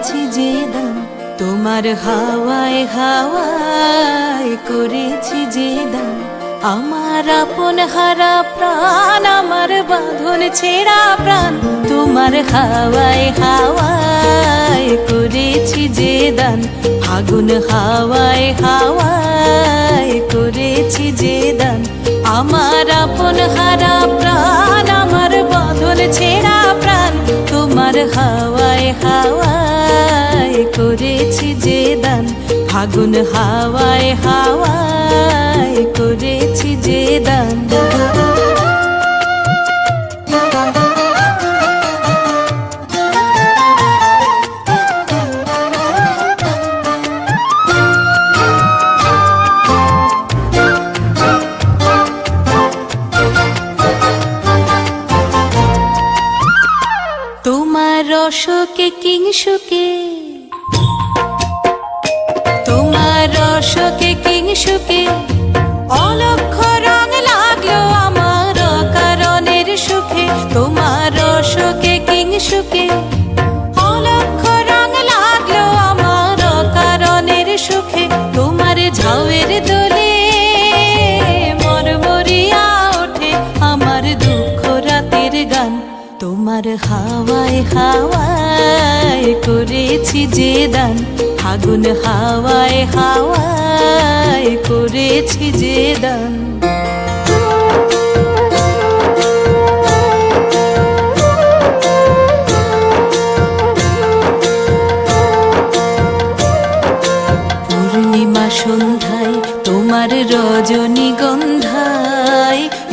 করেছি যে দান, তোমার হাওয়ায় হাওয়ায় করেছি যে দান। আমার আপন হারা প্রাণ, আমার বাঁধন ছেঁড়া প্রাণ, তোমার হাওয়ায় হাওয়ায় করেছি যে দান। ফাগুন হাওয়ায় হাওয়ায় করেছি যে দান। আমার আপন হারা প্রাণ, আমার বাঁধন ছেঁড়া প্রাণ, তোমার হাওয়ায় হাওয়ায় করেছি যে দান। ফাগুন হাওয়ায় হাওয়ায় করেছি যে দান। তোমার রসকে কিংসুকে, তোমার রসকে কিংসুকে অলক্ষ রং লাগলো আমার অকারণের সুখে। তোমার রসকে কিংসুকে অলক্ষ রং লাগলো আমার অকারণের সুখে। তোমার ঝাউয়ের দোলে মরমরিয়া ওঠে আমার দুঃখ রাতের গান। তোমার হাওয়ায় হাওয়ায় করেছি যে দান। ফাগুন হাওয়ায় হাওয়ায় করেছি যে দান। পূর্ণিমা সন্ধ্যায় তোমার রজনীগন্ধায়,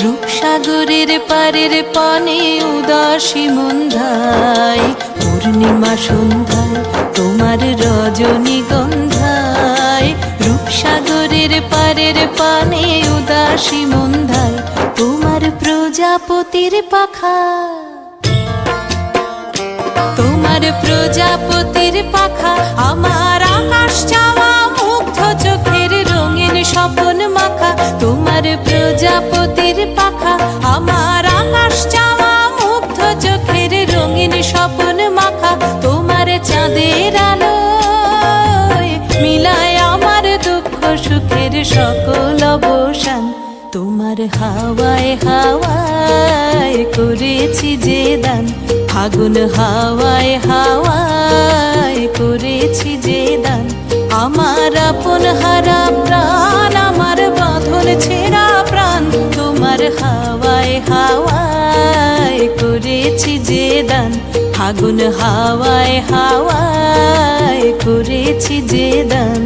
রূপসাগরের পারের পানে উদাসী মন্ধায়। পূর্ণিমা সন্ধ্যায় তোমার রজনীগন্ধায়, রূপসাগরের পারের পানে উদাসী মন্ধায়। তোমার প্রজাপতির পাখা, তোমার প্রজাপতির পাখা আমার আকাশ চাওয়া মুগ্ধ চোখের রঙিন স্বপন মাখা। তোমার প্রজাপতির পাখা আমার আকাশ চাওয়া মুগ্ধ চোখের রঙিন স্বপন মাখা। তোমার চাঁদের আলোয় মিলায় আমার দুঃখ সুখের সকল অবসান। তোমার হাওয়ায় হাওয়ায় করেছি যে দান। ফাগুন হাওয়ায় হাওয়ায় করেছি যে দান। আমার আপন হারা প্রাণ, আমার বাঁধন ছেঁড়া প্রাণ, তোমার হাওয়ায় হাওয়ায় করেছি যে দান। ফাগুন হাওয়ায় হাওয়ায় করেছি যে দান।